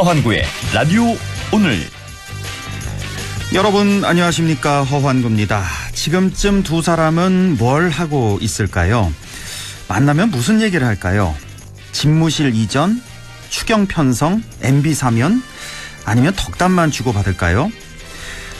허환구의 라디오 오늘. 여러분 안녕하십니까, 허환구입니다. 지금쯤 두 사람은 뭘 하고 있을까요? 만나면 무슨 얘기를 할까요? 집무실 이전, 추경 편성, MB 사면, 아니면 덕담만 주고받을까요?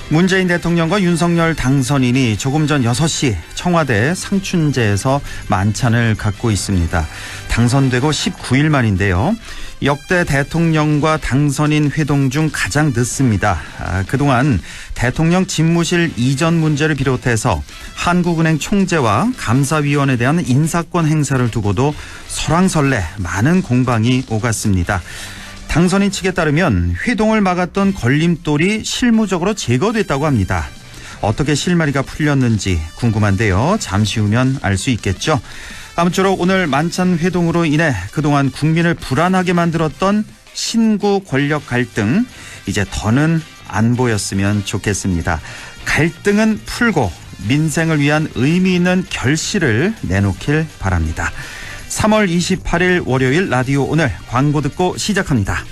문재인 대통령과 윤석열 당선인이 조금 전 6시 청와대 상춘제에서 만찬을 갖고 있습니다. 당선되고 19일 만인데요. 역대 대통령과 당선인 회동 중 가장 늦습니다. 그동안 대통령 집무실 이전 문제를 비롯해서 한국은행 총재와 감사위원에 대한 인사권 행사를 두고도 설왕설래 많은 공방이 오갔습니다. 당선인 측에 따르면 회동을 막았던 걸림돌이 실무적으로 제거됐다고 합니다. 어떻게 실마리가 풀렸는지 궁금한데요. 잠시 후면 알 수 있겠죠. 아무쪼록 오늘 만찬 회동으로 인해 그동안 국민을 불안하게 만들었던 신구 권력 갈등, 이제 더는 안 보였으면 좋겠습니다. 갈등은 풀고 민생을 위한 의미 있는 결실을 내놓길 바랍니다. 3월 28일 월요일 라디오 오늘, 광고 듣고 시작합니다.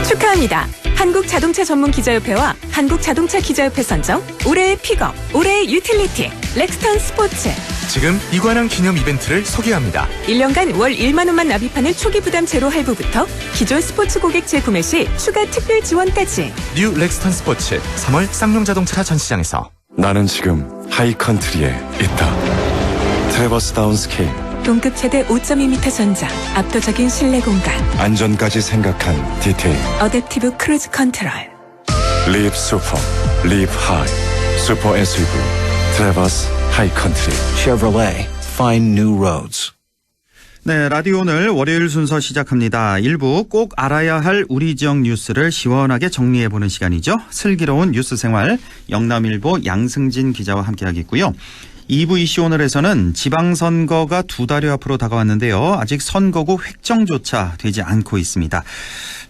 축하합니다. 한국자동차 전문기자협회와 한국자동차기자협회 선정 올해의 픽업, 올해의 유틸리티 렉스턴 스포츠. 지금 이관왕 기념 이벤트를 소개합니다. 1년간 월 1만 원만 납입하는 초기 부담 제로 할부부터 기존 스포츠 고객 재구매 시 추가 특별 지원까지. 뉴 렉스턴 스포츠 3월 쌍용자동차 전시장에서. 나는 지금 하이컨트리에 있다. 트래버스 다운 스케일, 동급 최대 5.2m 전장, 압도적인 실내 공간, 안전까지 생각한 디테일. 어댑티브 크루즈 컨트롤. 리브 슈퍼, 리브 하이, 슈퍼 SUV 트래버스 하이컨트리. Chevrolet, find new roads. 네, 라디오 오늘 월요일 순서 시작합니다. 1부 꼭 알아야 할 우리 지역 뉴스를 시원하게 정리해보는 시간이죠. 슬기로운 뉴스 생활, 영남일보 양승진 기자와 함께하겠고요. 2부 이슈 오늘에서는 지방선거가 2달여 앞으로 다가왔는데요. 아직 선거구 획정조차 되지 않고 있습니다.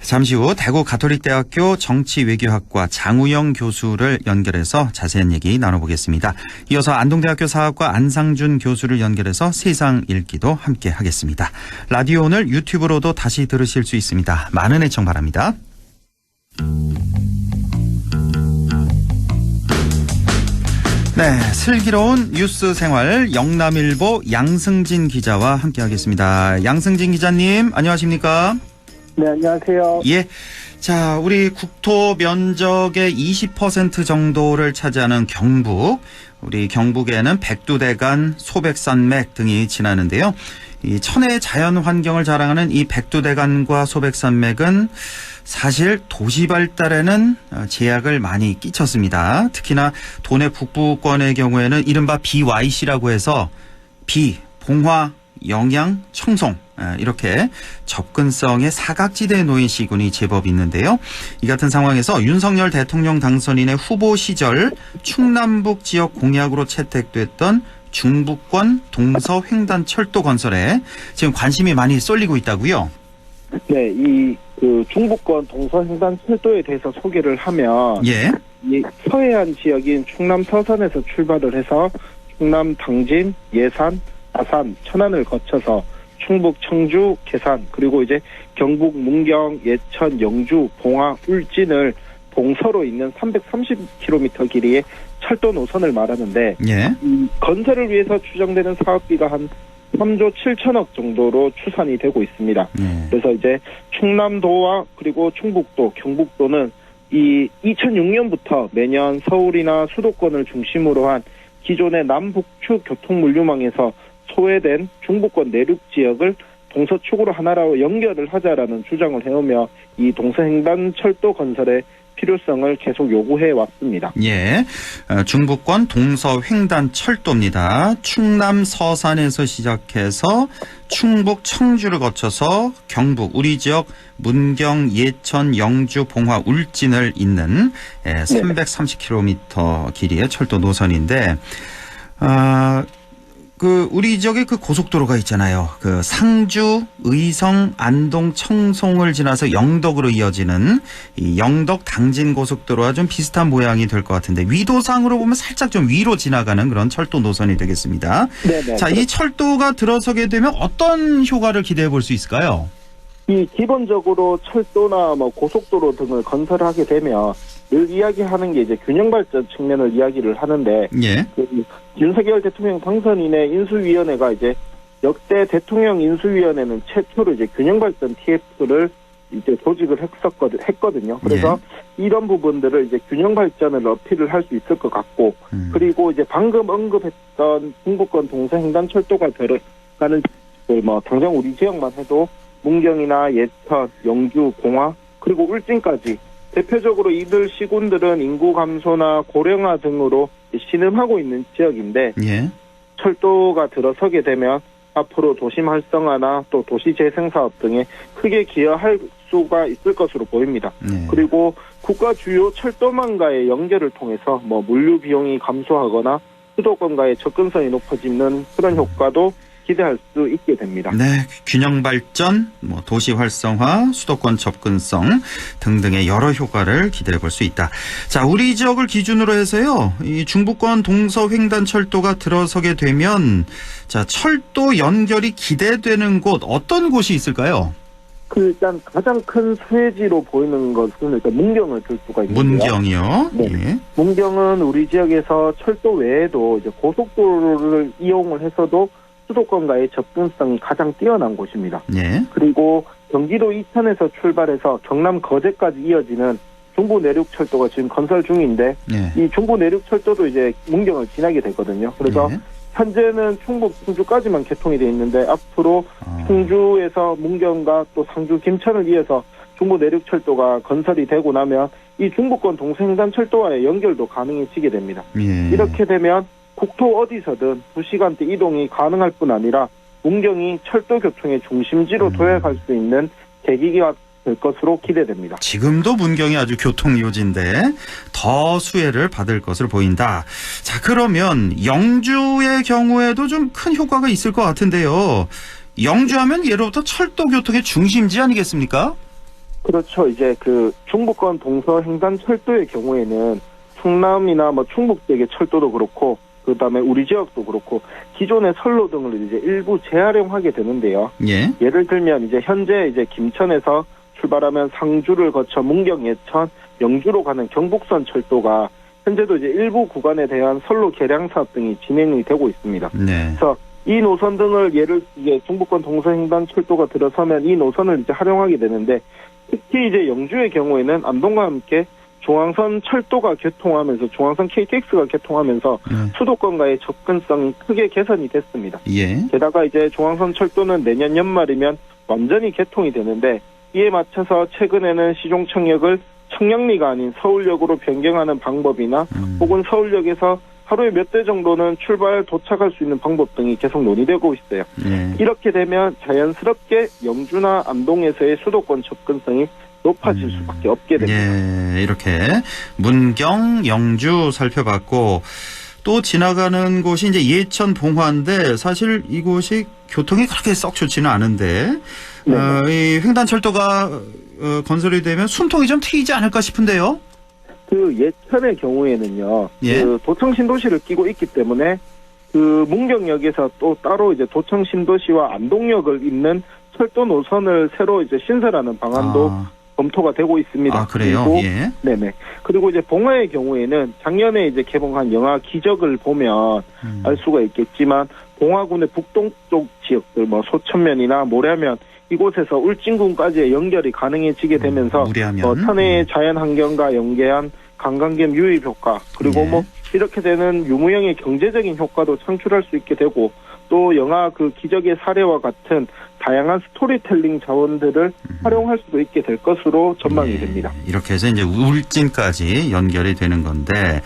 잠시 후 대구 가톨릭대학교 정치외교학과 장우영 교수를 연결해서 자세한 얘기 나눠보겠습니다. 이어서 안동대학교 사학과 안상준 교수를 연결해서 세상 읽기도 함께 하겠습니다. 라디오 오늘 유튜브로도 다시 들으실 수 있습니다. 많은 애청 바랍니다. 네, 슬기로운 뉴스 생활 영남일보 양승진 기자와 함께하겠습니다. 양승진 기자님, 안녕하십니까? 네, 안녕하세요. 예. 자, 우리 국토 면적의 20% 정도를 차지하는 경북. 우리 경북에는 백두대간, 소백산맥 등이 지나는데요. 이 천혜의 자연 환경을 자랑하는 이 백두대간과 소백산맥은 사실 도시 발달에는 제약을 많이 끼쳤습니다. 특히나 도내 북부권의 경우에는 이른바 BYC라고 해서 비, 봉화, 영양, 청송 이렇게 접근성의 사각지대에 놓인 시군이 제법 있는데요. 이 같은 상황에서 윤석열 대통령 당선인의 후보 시절 충남북 지역 공약으로 채택됐던 중부권 동서 횡단 철도 건설에 지금 관심이 많이 쏠리고 있다고요? 네, 중부권 동서 횡단 철도에 대해서 소개를 하면, 예. 이 서해안 지역인 충남 서산에서 출발을 해서 충남 당진, 예산, 아산, 천안을 거쳐서 충북 청주, 계산, 그리고 이제 경북 문경, 예천, 영주, 봉화, 울진을 동서로 있는 330km 길이의 철도 노선을 말하는데, 예. 건설을 위해서 추정되는 사업비가 한 3조 7천억 정도로 추산이 되고 있습니다. 그래서 이제 충남도와 그리고 충북도, 경북도는 이 2006년부터 매년 서울이나 수도권을 중심으로 한 기존의 남북축 교통물류망에서 소외된 중부권 내륙 지역을 동서축으로 하나로 연결을 하자라는 주장을 해오며 이 동서횡단 철도 건설의 필요성을 계속 요구해 왔습니다. 예, 중부권 동서 횡단 철도입니다. 충남 서산에서 시작해서 충북 청주를 거쳐서 경북 우리 지역 문경, 예천, 영주, 봉화, 울진을 잇는 330km 길이의 철도 노선인데 우리 지역에 그 고속도로가 있잖아요. 그 상주, 의성, 안동, 청송을 지나서 영덕으로 이어지는 이 영덕 당진 고속도로와 좀 비슷한 모양이 될 것 같은데 위도상으로 보면 살짝 좀 위로 지나가는 그런 철도 노선이 되겠습니다. 네네. 자, 이 철도가 들어서게 되면 어떤 효과를 기대해 볼 수 있을까요? 이 기본적으로 철도나 뭐 고속도로 등을 건설하게 되면 늘 이야기하는 게 이제 균형 발전 측면을 이야기를 하는데 예. 그 윤석열 대통령 당선인의 인수위원회가 이제 역대 대통령 인수위원회는 최초로 이제 균형 발전 TF를 이제 조직을 했거든요. 그래서 이런 부분들을 이제 균형 발전을 어필을 할 수 있을 것 같고 그리고 이제 방금 언급했던 중부권 동서횡단철도가 들어가는 뭐 당장 우리 지역만 해도 문경이나 예천, 영주, 공화 그리고 울진까지 대표적으로 이들 시군들은 인구 감소나 고령화 등으로 신음하고 있는 지역인데 예. 철도가 들어서게 되면 앞으로 도심 활성화나 또 도시 재생 사업 등에 크게 기여할 수가 있을 것으로 보입니다. 그리고 국가 주요 철도망과의 연결을 통해서 뭐 물류 비용이 감소하거나 수도권과의 접근성이 높아지는 그런 효과도 기대할 수 있게 됩니다. 네, 균형 발전, 뭐 도시 활성화, 수도권 접근성 등등의 여러 효과를 기대해 볼 수 있다. 자, 우리 지역을 기준으로 해서요, 이 중부권 동서횡단철도가 들어서게 되면 자, 철도 연결이 기대되는 곳 어떤 곳이 있을까요? 일단 가장 큰 수혜지로 보이는 것은 일단 문경을 들 수가 있는데요. 문경이요. 네. 예. 문경은 우리 지역에서 철도 외에도 이제 고속도로를 이용을 해서도 수도권과의 접근성이 가장 뛰어난 곳입니다. 예. 그리고 경기도 이천에서 출발해서 경남 거제까지 이어지는 중부 내륙철도가 지금 건설 중인데 예. 이 중부 내륙철도도 이제 문경을 지나게 되거든요. 그래서 예. 현재는 충북 충주까지만 개통이 돼 있는데 앞으로 충주에서 문경과 또 상주 김천을 이어서 중부 내륙철도가 건설이 되고 나면 이 중부권 동서횡단철도와의 연결도 가능해지게 됩니다. 예. 이렇게 되면 국토 어디서든 2시간대 이동이 가능할 뿐 아니라 문경이 철도 교통의 중심지로 도약할 수 있는 계기가 될 것으로 기대됩니다. 지금도 문경이 아주 교통요지인데 더 수혜를 받을 것으로 보인다. 자, 그러면 영주의 경우에도 좀 큰 효과가 있을 것 같은데요. 영주하면 예로부터 철도 교통의 중심지 아니겠습니까? 그렇죠. 이제 그 중부권 동서횡단철도의 경우에는 충남이나 뭐 충북 지역의 철도도 그렇고 그다음에 우리 지역도 그렇고 기존의 선로 등을 이제 일부 재활용하게 되는데요. 예. 예를 들면 이제 현재 이제 김천에서 출발하면 상주를 거쳐 문경, 예천, 영주로 가는 경북선 철도가 현재도 이제 일부 구간에 대한 선로 개량 사업 등이 진행이 되고 있습니다. 네. 그래서 이 노선 등을 이제 중부권 동서횡단 철도가 들어서면 이 노선을 이제 활용하게 되는데 특히 이제 영주의 경우에는 안동과 함께 중앙선 철도가 개통하면서 중앙선 KTX가 개통하면서 수도권과의 접근성이 크게 개선이 됐습니다. 예. 게다가 이제 중앙선 철도는 내년 연말이면 완전히 개통이 되는데 이에 맞춰서 최근에는 시종청역을 청량리가 아닌 서울역으로 변경하는 방법이나 혹은 서울역에서 하루에 몇 대 정도는 출발 도착할 수 있는 방법 등이 계속 논의되고 있어요. 예. 이렇게 되면 자연스럽게 영주나 안동에서의 수도권 접근성이 높아질 수밖에 없게 됩니다. 예, 이렇게 문경, 영주 살펴봤고 또 지나가는 곳이 이제 예천 봉화인데 사실 이곳이 교통이 그렇게 썩 좋지는 않은데 이 횡단철도가 건설이 되면 숨통이 좀 트이지 않을까 싶은데요. 그 예천의 경우에는요, 예. 그 도청 신도시를 끼고 있기 때문에 그 문경역에서 또 따로 이제 도청 신도시와 안동역을 잇는 철도 노선을 새로 이제 신설하는 방안도 검토가 되고 있습니다. 아, 그래요? 그리고, 예. 네네. 그리고 이제 봉화의 경우에는 작년에 이제 개봉한 영화 기적을 보면 알 수가 있겠지만 봉화군의 북동쪽 지역들 뭐 소천면이나 모래면 이곳에서 울진군까지의 연결이 가능해지게 되면서 천혜의 자연환경과 연계한 관광겸 유입 효과 그리고 뭐 이렇게 되는 유무형의 경제적인 효과도 창출할 수 있게 되고 또 영화 그 기적의 사례와 같은 다양한 스토리텔링 자원들을 활용할 수도 있게 될 것으로 전망이 됩니다. 이렇게 해서 이제 울진까지 연결이 되는 건데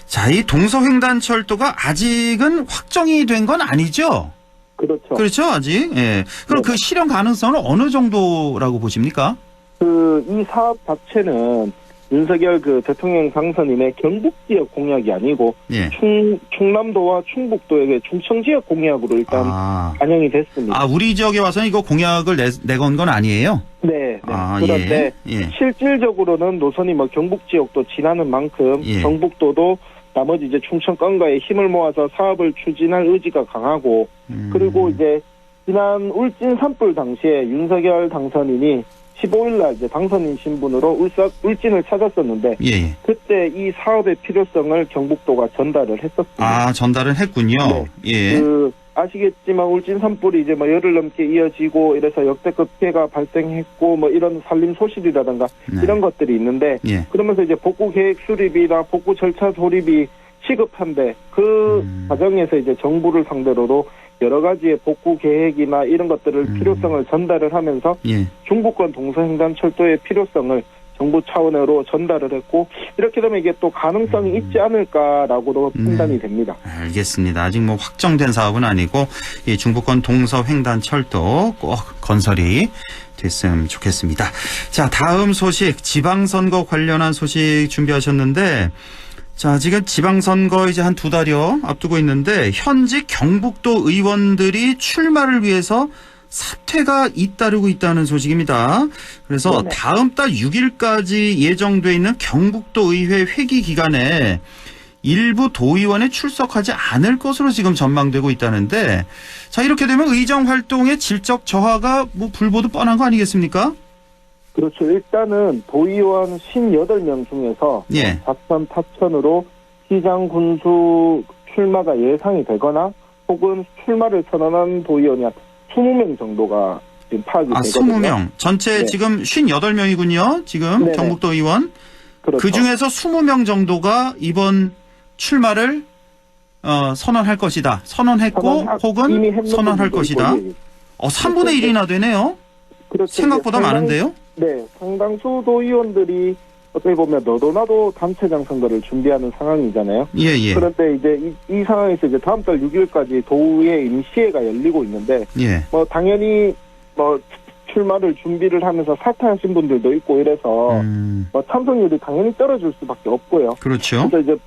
자, 이 동서횡단철도가 아직은 확정이 된 건 아니죠? 그렇죠. 그렇죠, 아직. 예. 그럼 그 실현 가능성은 어느 정도라고 보십니까? 이 사업 자체는 윤석열 그 대통령 당선인의 경북 지역 공약이 아니고 예. 충남도와 충북도에게 충청 지역 공약으로 일단 반영이 됐습니다. 우리 지역에 와서는 이거 공약을 내건 건 아니에요? 네. 그런데 예. 실질적으로는 노선이 뭐 경북 지역도 지나는 만큼 예. 경북도도 나머지 이제 충청권과의 힘을 모아서 사업을 추진할 의지가 강하고 그리고 이제 지난 울진 산불 당시에 윤석열 당선인이 15일날 이제 당선인 신분으로 울진을 찾았었는데 예. 그때 이 사업의 필요성을 경북도가 전달을 했었습니다. 전달은 했군요. 네. 예. 아시겠지만 울진 산불이 이제 뭐 열흘 넘게 이어지고 이래서 역대급 피해가 발생했고 뭐 이런 산림 소실이라든가 이런 것들이 있는데 예. 그러면서 이제 복구 계획 수립이나 복구 절차 조립이 시급한데 그 과정에서 이제 정부를 상대로도 여러 가지의 복구 계획이나 이런 것들을 필요성을 전달을 하면서 예. 중부권 동서횡단철도의 필요성을 정부 차원으로 전달을 했고 이렇게 되면 이게 또 가능성이 있지 않을까라고도 판단이 됩니다. 알겠습니다. 아직 뭐 확정된 사업은 아니고 이 중부권 동서횡단철도 꼭 건설이 됐으면 좋겠습니다. 자, 다음 소식 지방선거 관련한 소식 준비하셨는데 자, 지금 지방선거 이제 한 2달여 앞두고 있는데 현직 경북도 의원들이 출마를 위해서 사퇴가 잇따르고 있다는 소식입니다. 그래서 네네. 다음 달 6일까지 예정돼 있는 경북도 의회 회기 기간에 일부 도의원에 출석하지 않을 것으로 지금 전망되고 있다는데 자, 이렇게 되면 의정 활동의 질적 저하가 뭐 불보듯 뻔한 거 아니겠습니까? 그렇죠. 일단은 도의원 58명 중에서 예. 자천 타천으로 시장 군수 출마가 예상이 되거나 혹은 출마를 선언한 도의원이 한 20명 정도가 지금 파악이 되거든요. 20명. 전체 네. 지금 58명이군요. 지금 네네. 경북도 의원. 그렇죠. 그중에서 20명 정도가 이번 출마를 선언할 것이다. 선언했고 이미 혹은 했는 선언할 분들도 것이다. 있고, 예. 3분의 1이나 되네요. 그렇죠. 생각보다 이제 많은데요. 네. 상당수 도의원들이 어떻게 보면 너도 나도 단체장 선거를 준비하는 상황이잖아요. 예. 그런데 이제 이 상황에서 이제 다음 달 6일까지 도의회 임시회가 열리고 있는데 예. 뭐 당연히 뭐 출마를 준비를 하면서 사퇴하신 분들도 있고 이래서 뭐 참석률이 당연히 떨어질 수밖에 없고요. 그렇죠. 그래서 이제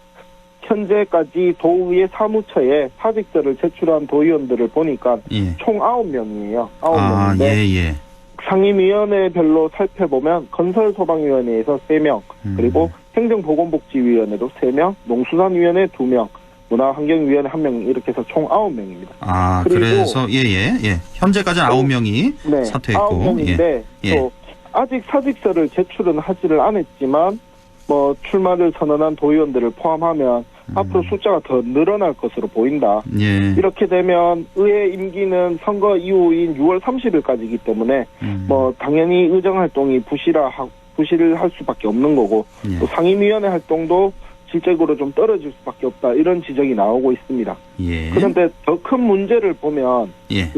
현재까지 도의회 사무처에 사직서를 제출한 도의원들을 보니까 예. 총 9명이에요. 9명인데 예. 상임위원회별로 살펴보면 건설소방위원회에서 3명, 그리고 행정보건복지위원회도 3명, 농수산위원회 2명, 문화환경위원회 1명 이렇게 해서 총 9명입니다. 그래서 예. 현재까지는 9명이 네, 사퇴했고 9명인데 예. 또 아직 사직서를 제출은 하지를 않았지만 뭐 출마를 선언한 도의원들을 포함하면 앞으로 숫자가 더 늘어날 것으로 보인다. 예. 이렇게 되면 의회 임기는 선거 이후인 6월 30일까지이기 때문에 뭐 당연히 의정 활동이 부실을 할 수밖에 없는 거고 예. 또 상임위원회 활동도 실적으로 좀 떨어질 수밖에 없다 이런 지적이 나오고 있습니다. 예. 그런데 더 큰 문제를 보면 예.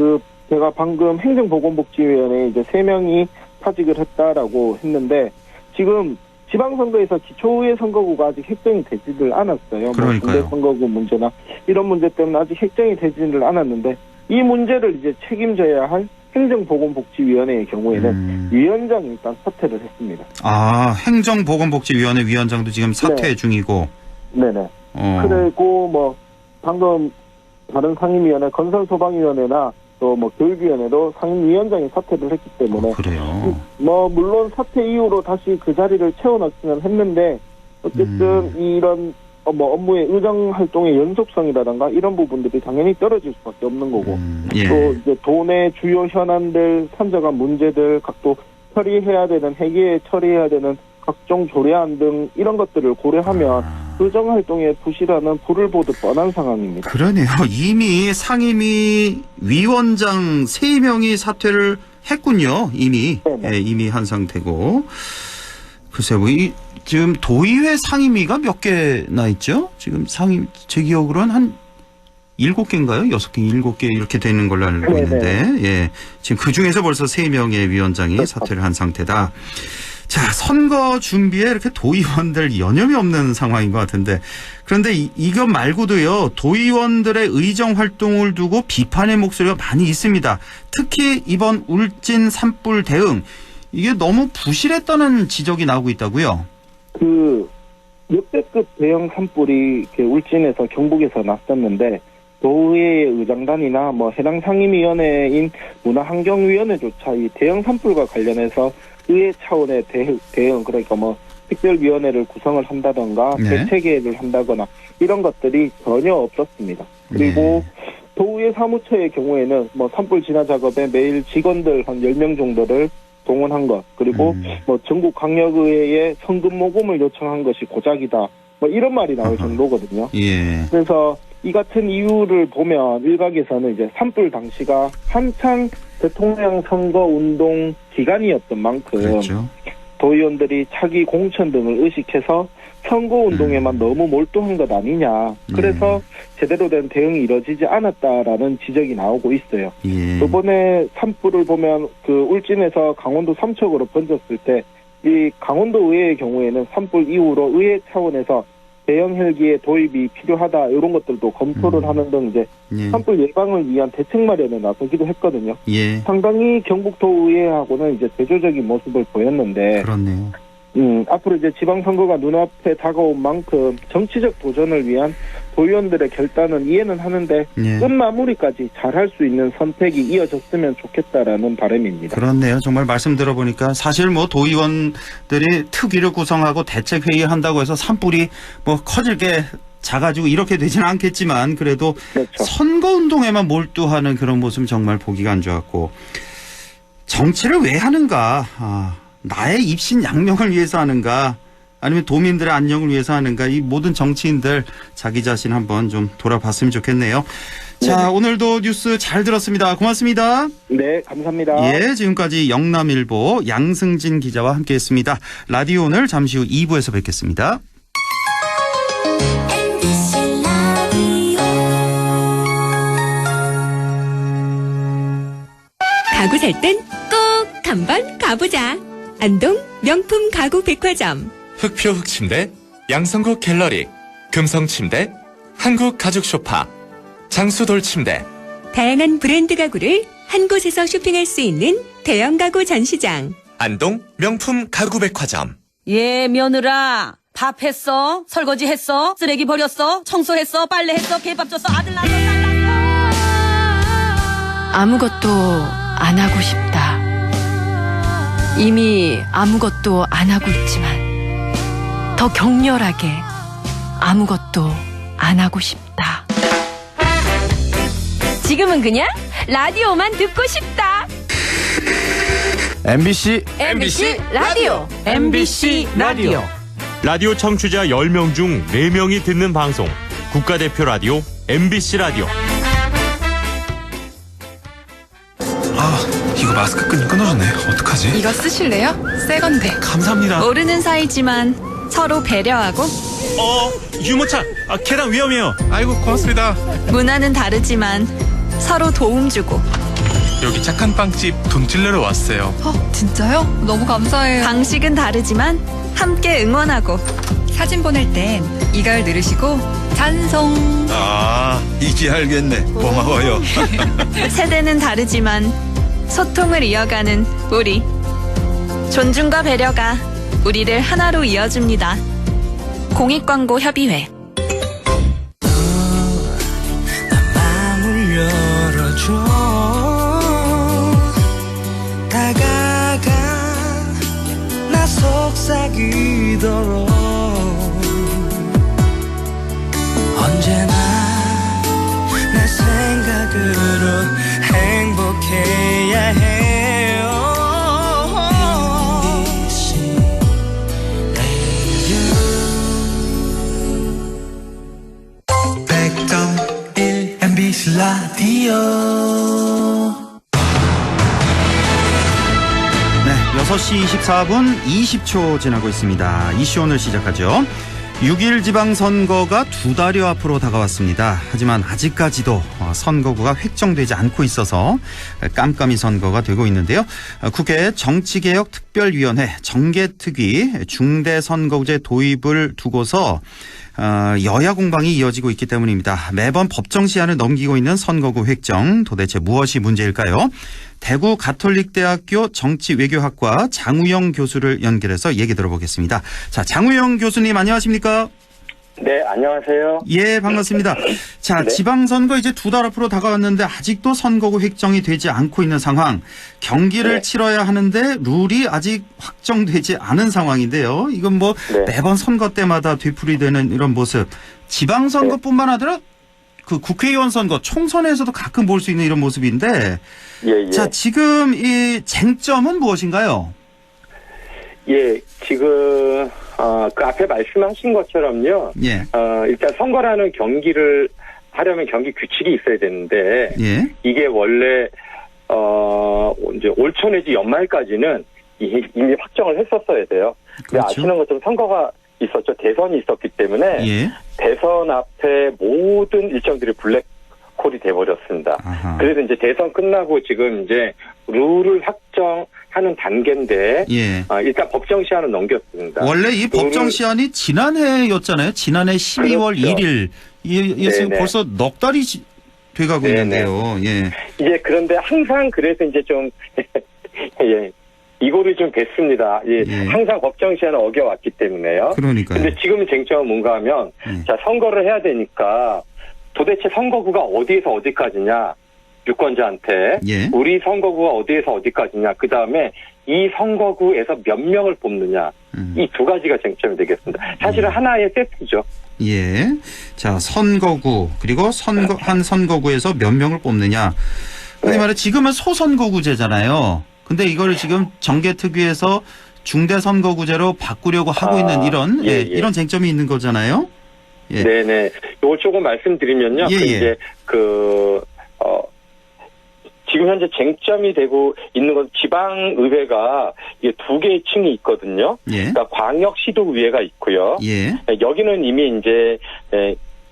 제가 방금 행정보건복지위원회에 이제 3명이 사직을 했다라고 했는데 지금 지방선거에서 기초의회 선거구가 아직 획정이 되지를 않았어요. 그러니까요. 뭐 중대 선거구 문제나 이런 문제 때문에 아직 획정이 되지를 않았는데 이 문제를 이제 책임져야 할 행정보건복지위원회의 경우에는 위원장이 일단 사퇴를 했습니다. 행정보건복지위원회 위원장도 지금 사퇴 네. 중이고. 네네. 그리고 뭐 방금 다른 상임위원회 건설소방위원회나 또 뭐 교육위원회도 상임위원장이 사퇴를 했기 때문에 그래요. 뭐 물론 사퇴 이후로 다시 그 자리를 채워넣기는 했는데 어쨌든 이런 뭐 업무의 의정 활동의 연속성이라든가 이런 부분들이 당연히 떨어질 수밖에 없는 거고 예. 또 이제 도내 주요 현안들 산적한 문제들 각도 처리해야 되는 회계에 처리해야 되는 각종 조례안 등 이런 것들을 고려하면 의정 활동에 부실하는 불을 보듯 뻔한 상황입니다. 그러네요. 이미 상임위 위원장 3명이 사퇴를 했군요. 이미. 예, 이미 한 상태고. 글쎄요. 지금 도의회 상임위가 몇 개나 있죠? 지금 제 기억으로는 한 7개인가요? 6개, 7개 이렇게 되는 걸로 알고 있는데, 예. 지금 그 중에서 벌써 3명의 위원장이 사퇴를 한 상태다. 자, 선거 준비에 이렇게 도의원들 여념이 없는 상황인 것 같은데, 그런데 이것 말고도요, 도의원들의 의정 활동을 두고 비판의 목소리가 많이 있습니다. 특히 이번 울진 산불 대응, 이게 너무 부실했다는 지적이 나오고 있다고요? 그 역대급 대형 산불이 이렇게 울진에서 경북에서 났었는데 도의회 의장단이나 뭐 해당 상임위원회인 문화환경위원회조차 이 대형 산불과 관련해서 의회 차원의 대응 그러니까 뭐 특별위원회를 구성을 한다던가 네. 대책 계획을 한다거나 이런 것들이 전혀 없었습니다. 그리고 도의회 사무처의 경우에는 뭐 산불 진화 작업에 매일 직원들 한 10명 정도를 동원한 것 그리고 뭐 전국 강력의회에 성금 모금을 요청한 것이 고작이다 뭐 이런 말이 나올 정도거든요. 예. 그래서 이 같은 이유를 보면 일각에서는 이제 산불 당시가 한창 대통령 선거 운동 기간이었던 만큼 그렇죠. 도의원들이 차기 공천 등을 의식해서 선거운동에만 너무 몰두한 것 아니냐. 그래서 제대로 된 대응이 이뤄지지 않았다라는 지적이 나오고 있어요. 예. 이번에 산불을 보면 그 울진에서 강원도 삼척으로 번졌을 때 이 강원도 의회의 경우에는 산불 이후로 의회 차원에서 대형 헬기의 도입이 필요하다 이런 것들도 검토를 하는 등 이제 예. 산불 예방을 위한 대책 마련에 나서기도 했거든요. 예. 상당히 경북도의회하고는 이제 대조적인 모습을 보였는데 그렇네요. 앞으로 이제 지방선거가 눈앞에 다가온 만큼 정치적 도전을 위한 도의원들의 결단은 이해는 하는데 예. 끝마무리까지 잘할 수 있는 선택이 이어졌으면 좋겠다라는 바람입니다. 그렇네요. 정말 말씀 들어보니까 사실 뭐 도의원들이 특위를 구성하고 대책 회의한다고 해서 산불이 뭐 커질 게 작아지고 이렇게 되지는 않겠지만 그래도 그렇죠. 선거운동에만 몰두하는 그런 모습 정말 보기가 안 좋았고 정치를 왜 하는가? 나의 입신 양명을 위해서 하는가? 아니면 도민들의 안녕을 위해서 하는가? 이 모든 정치인들 자기 자신 한번 좀 돌아봤으면 좋겠네요. 자, 오늘도 뉴스 잘 들었습니다. 고맙습니다. 네, 감사합니다. 예, 지금까지 영남일보 양승진 기자와 함께했습니다. 라디오 오늘 잠시 후 2부에서 뵙겠습니다. 가구 살 땐 꼭 한번 가보자. 안동 명품 가구 백화점. 흑표 흑침대, 양성국 갤러리, 금성침대, 한국가죽소파, 장수돌침대. 다양한 브랜드 가구를 한 곳에서 쇼핑할 수 있는 대형 가구 전시장. 안동 명품 가구백화점. 예, 며느라. 밥 했어? 설거지 했어? 쓰레기 버렸어? 청소했어? 빨래했어? 개밥 줬어? 아들 낳았어? 딸 낳았어? 아무것도 안 하고 싶다. 이미 아무것도 안 하고 있지만 더 격렬하게 아무것도 안 하고 싶다. 지금은 그냥 라디오만 듣고 싶다. MBC 라디오. MBC 라디오. 라디오 청취자 10명 중 4명이 듣는 방송 국가대표 라디오 MBC 라디오. 이거 마스크 끈이 끊어졌네. 어떡하지? 이거 쓰실래요? 새 건데. 감사합니다. 모르는 사이지만 서로 배려하고 유모차 계단 위험해요. 아이고 고맙습니다. 문화는 다르지만 서로 도움 주고 여기 착한 빵집 돈찔러러 왔어요. 진짜요? 너무 감사해요. 방식은 다르지만 함께 응원하고 사진 보낼 땐 이걸 누르시고 찬송. 이제 알겠네. 고마워요. 세대는 다르지만 소통을 이어가는 우리. 존중과 배려가 우리를 하나로 이어줍니다. 공익광고협의회. 마음을 열어줘. 다가가 나 속삭이도록 언제나 내 생각으로 행복해야 해요. MBC 라디오. 네, 6시 24분 20초 지나고 있습니다. 이슈 오늘 시작하죠. 6.1 지방선거가 2달여 앞으로 다가왔습니다. 하지만 아직까지도 선거구가 획정되지 않고 있어서 깜깜이 선거가 되고 있는데요. 국회 정치개혁특별위원회 정개특위 중대선거구제 도입을 두고서 여야 공방이 이어지고 있기 때문입니다. 매번 법정 시한을 넘기고 있는 선거구 획정 도대체 무엇이 문제일까요? 대구 가톨릭대학교 정치외교학과 장우영 교수를 연결해서 얘기 들어보겠습니다. 자, 장우영 교수님 안녕하십니까? 네, 안녕하세요. 예, 반갑습니다. 자, 네. 지방선거 이제 2달 앞으로 다가왔는데 아직도 선거구 획정이 되지 않고 있는 상황. 경기를 네. 치러야 하는데 룰이 아직 확정되지 않은 상황인데요. 이건 뭐 네. 매번 선거 때마다 되풀이되는 이런 모습. 지방선거뿐만 아니라 그 국회의원 선거, 총선에서도 가끔 볼 수 있는 이런 모습인데. 예. 자, 지금 이 쟁점은 무엇인가요? 예, 지금 그 앞에 말씀하신 것처럼요. 예. 일단 선거라는 경기를 하려면 경기 규칙이 있어야 되는데 예. 이게 원래 이제 올 초 내지 연말까지는 이미 확정을 했었어야 돼요. 근데 그렇죠. 아시는 것처럼 선거가 있었죠. 대선이 있었기 때문에 예. 대선 앞에 모든 일정들이 블랙홀이 돼버렸습니다. 아하. 그래서 이제 대선 끝나고 지금 이제 룰을 확정하는 단계인데 예. 일단 법정 시한은 넘겼습니다. 원래 이 법정 시한이 지난해였잖아요. 지난해 12월 그렇죠. 1일. 이게 지금 네네. 벌써 넉 달이 돼가고 네네. 있는데요. 예. 이제 그런데 항상 그래서 이제 좀 예. 이거를 좀 뵀습니다. 예. 예. 항상 법정 시한을 어겨왔기 때문에요. 그러니까요. 근데 지금 쟁점은 뭔가 하면 자, 선거를 해야 되니까 도대체 선거구가 어디에서 어디까지냐? 유권자한테 예. 우리 선거구가 어디에서 어디까지냐? 그다음에 이 선거구에서 몇 명을 뽑느냐? 이 두 가지가 쟁점이 되겠습니다. 사실은 하나의 세트죠. 예. 자, 선거구 그리고 한 선거구에서 몇 명을 뽑느냐. 흔히 말해 지금은 소선거구제잖아요. 근데 이걸 지금 정개특위에서 중대선거구제로 바꾸려고 하고 있는 이런 이런 쟁점이 있는 거잖아요. 예. 네네. 이걸 조금 말씀드리면요. 예, 예. 이제 지금 현재 쟁점이 되고 있는 건 지방의회가 이게 두 개의 층이 있거든요. 예. 그러니까 광역시도의회가 있고요. 예. 여기는 이미 이제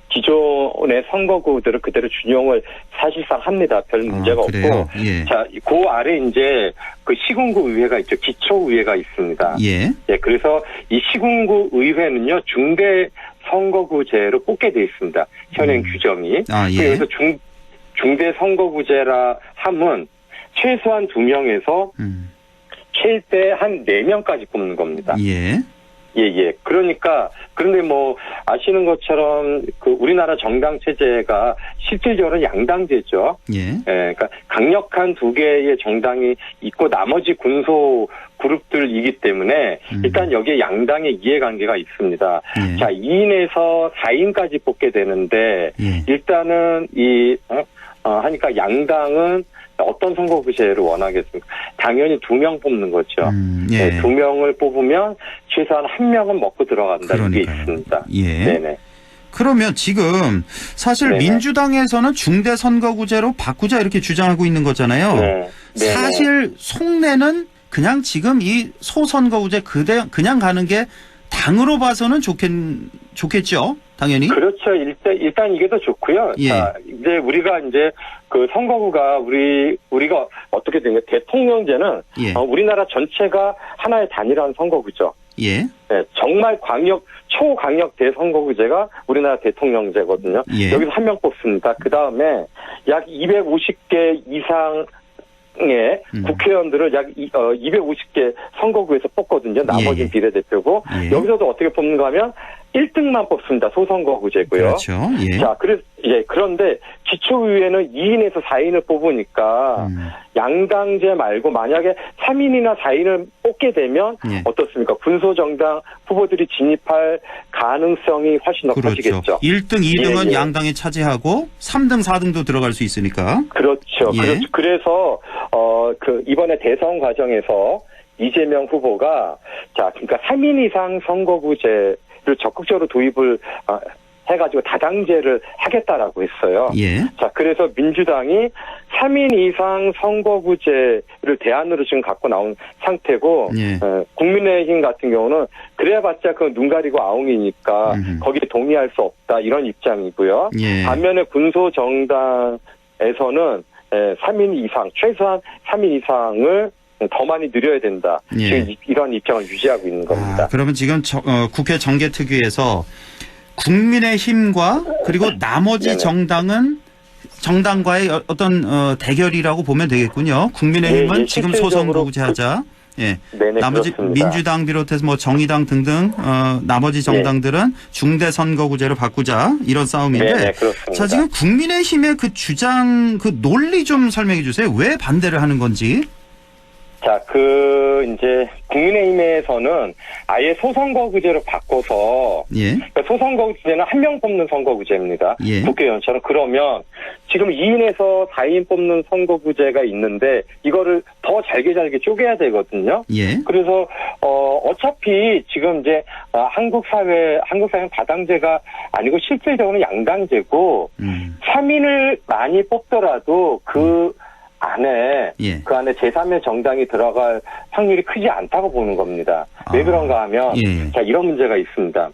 기존의 선거구들을 그대로 준용을 사실상 합니다. 별 문제가 그래요? 없고. 예. 자, 그 아래 이제 그 시군구 의회가 있죠. 기초의회가 있습니다. 예. 예, 그래서 이 시군구 의회는요, 중대 선거구제로 뽑게 돼 있습니다. 현행 규정이. 아, 예. 그래서 중대 선거구제라 함은 최소한 2명에서 최대 한 4명까지 뽑는 겁니다. 예. 예. 그러니까, 그런데 뭐, 아시는 것처럼, 그, 우리나라 정당 체제가 실질적으로 양당제죠. 예. 그러니까 강력한 두 개의 정당이 있고 나머지 군소 그룹들이기 때문에 일단 여기에 양당의 이해관계가 있습니다. 예. 자, 2인에서 4인까지 뽑게 되는데 예. 일단은 하니까 양당은 어떤 선거구제를 원하겠습니까? 당연히 2명 뽑는 거죠. 예. 2명을 뽑으면 최소한 1명은 먹고 들어간다. 이게 그러니까요. 있습니다. 예. 네네. 그러면 지금 사실 네네. 민주당에서는 중대 선거구제로 바꾸자 이렇게 주장하고 있는 거잖아요. 네. 네네. 사실 속내는 그냥 지금 이 소선거구제 그냥 가는 게 당으로 봐서는 좋겠죠. 당연히. 그렇죠. 일단 이게 더 좋고요. 예. 자, 이제 우리가 이제 그 선거구가 우리가 어떻게 된 게 대통령제는 예. 우리나라 전체가 하나의 단일한 선거구죠. 예. 네, 정말 초강력 대선거구제가 우리나라 대통령제거든요. 예. 여기서 1명 뽑습니다. 그 다음에 약 250개 이상의 국회의원들을 약 250개 선거구에서 뽑거든요. 나머지는 예. 비례대표고. 예. 여기서도 어떻게 뽑는가 하면 1등만 뽑습니다. 소선거구제고요. 그렇죠. 예. 자, 그런데 기초의회는 2인에서 4인을 뽑으니까 양당제 말고 만약에 3인이나 4인을 뽑게 되면 예. 어떻습니까? 군소정당 후보들이 진입할 가능성이 훨씬 높아지겠죠. 그렇죠. 1등, 2등은 예. 양당이 차지하고 3등, 4등도 들어갈 수 있으니까. 그렇죠. 예. 그래서 이번에 대선 과정에서 이재명 후보가 그러니까 3인 이상 선거구제를 적극적으로 도입을 해가지고 다당제를 하겠다라고 했어요. 예. 자, 그래서 민주당이 3인 이상 선거구제를 대안으로 지금 갖고 나온 상태고, 예. 국민의힘 같은 경우는 그래봤자 그 눈 가리고 아웅이니까 거기에 동의할 수 없다 이런 입장이고요. 예. 반면에 군소 정당에서는 3인 이상, 최소한 3인 이상을 더 많이 늘려야 된다. 예. 지금 이런 입장을 유지하고 있는 겁니다. 그러면 지금 국회 정개특위에서 국민의힘과 그리고 나머지 네네. 정당과의 어떤 대결이라고 보면 되겠군요. 국민의힘은 예, 지금 실질적으로 소선거구제하자. 예. 네네, 나머지 그렇습니다. 민주당 비롯해서 뭐 정의당 등등 나머지 정당들은 중대 선거구제로 바꾸자 이런 싸움인데. 네네, 그렇습니다. 자, 지금 국민의힘의 그 주장 그 논리 좀 설명해 주세요. 왜 반대를 하는 건지. 자, 이제, 국민의힘에서는 아예 소선거구제로 바꿔서, 예. 그러니까 소선거구제는 한 명 뽑는 선거구제입니다. 예. 국회의원처럼. 그러면, 지금 2인에서 4인 뽑는 선거구제가 있는데, 이거를 더 잘게 쪼개야 되거든요. 예. 그래서, 어차피 지금 이제, 한국 사회는 다당제가 아니고 실질적으로는 양당제고, 3인을 많이 뽑더라도 안에 예. 그 안에 제3의 정당이 들어갈 확률이 크지 않다고 보는 겁니다. 왜 그런가 하면 예. 자, 이런 문제가 있습니다.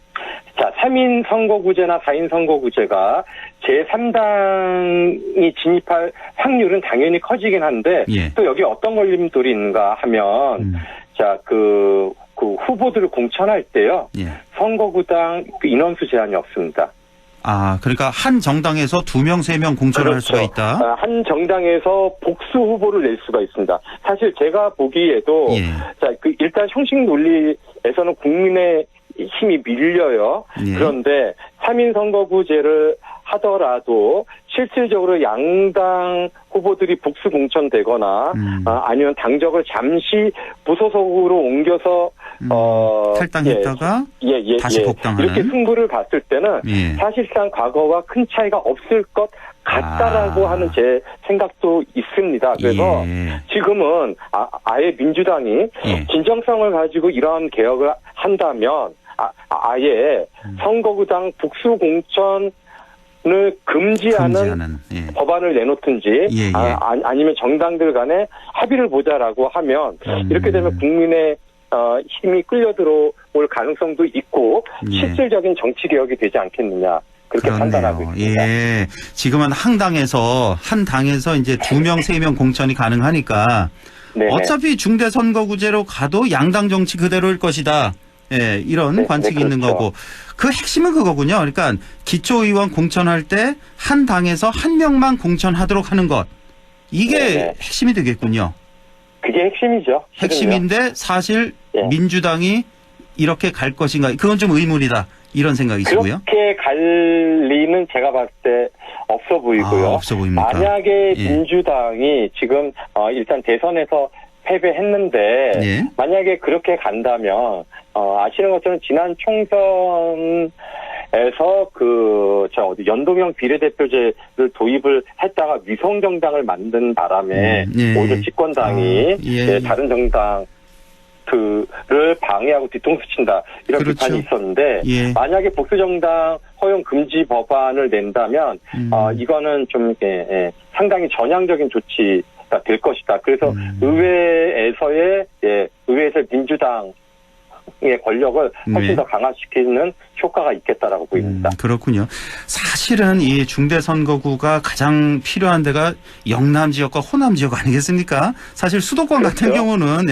자, 3인 선거구제나 4인 선거구제가 제3당이 진입할 확률은 당연히 커지긴 한데 예. 또 여기 어떤 걸림돌이 있는가 하면 자, 그 후보들을 공천할 때요. 예. 선거구당 인원수 제한이 없습니다. 아, 그러니까 한 정당에서 2명, 3명 공천할 그렇죠. 수가 있다. 한 정당에서 복수 후보를 낼 수가 있습니다. 사실 제가 보기에도 예. 자, 일단 형식 논리에서는 국민의 힘이 밀려요. 예. 그런데 3인 선거구제를 하더라도 실질적으로 양당 후보들이 복수 공천되거나 아니면 당적을 잠시 무소속으로 옮겨서 탈당했다가 다시 복당하는 이렇게 승부를 봤을 때는 예. 사실상 과거와 큰 차이가 없을 것 같다라고 하는 제 생각도 있습니다. 그래서 예. 지금은 아예 민주당이 진정성을 가지고 이러한 개혁을 한다면 아예 선거구당 복수 공천을 금지하는 예. 법안을 내놓든지 예, 예. 아니면 정당들 간에 합의를 보자라고 하면 이렇게 되면 국민의 힘이 끌려 들어올 가능성도 있고 예. 실질적인 정치 개혁이 되지 않겠느냐 그렇게 그렇네요. 판단하고 있습니다. 예. 지금은 한 당에서 이제 2명, 3명 공천이 가능하니까 네네. 어차피 중대 선거구제로 가도 양당 정치 그대로일 것이다. 예, 이런 관측이 있는 그렇죠. 거고. 그 핵심은 그거군요. 그러니까 기초의원 공천할 때 한 당에서 한 명만 공천하도록 하는 것. 이게 네네. 핵심이 되겠군요. 그게 핵심이죠. 핵심인데 사실 민주당이 이렇게 갈 것인가. 그건 좀 의문이다. 이런 생각이시고요. 그렇게 갈 리는 제가 봤을 때 없어 보이고요. 없어 보입니까? 만약에 예. 민주당이 지금 일단 대선에서 패배했는데 예. 만약에 그렇게 간다면 아시는 것처럼 지난 총선에서 연동형 비례대표제를 도입을 했다가 위성 정당을 만든 바람에 예. 오히려 집권당이 다른 정당 를 방해하고 뒤통수 친다 이런 그렇죠. 비판이 있었는데 예. 만약에 복수정당 허용 금지 법안을 낸다면 이거는 좀 상당히 전향적인 조치가 될 것이다. 그래서 의회에서의 민주당의 권력을 훨씬 더 강화시키는 효과가 있겠다라고 보입니다. 그렇군요. 사실은 이 중대선거구가 가장 필요한 데가 영남 지역과 호남 지역 아니겠습니까? 사실 수도권 같은 경우는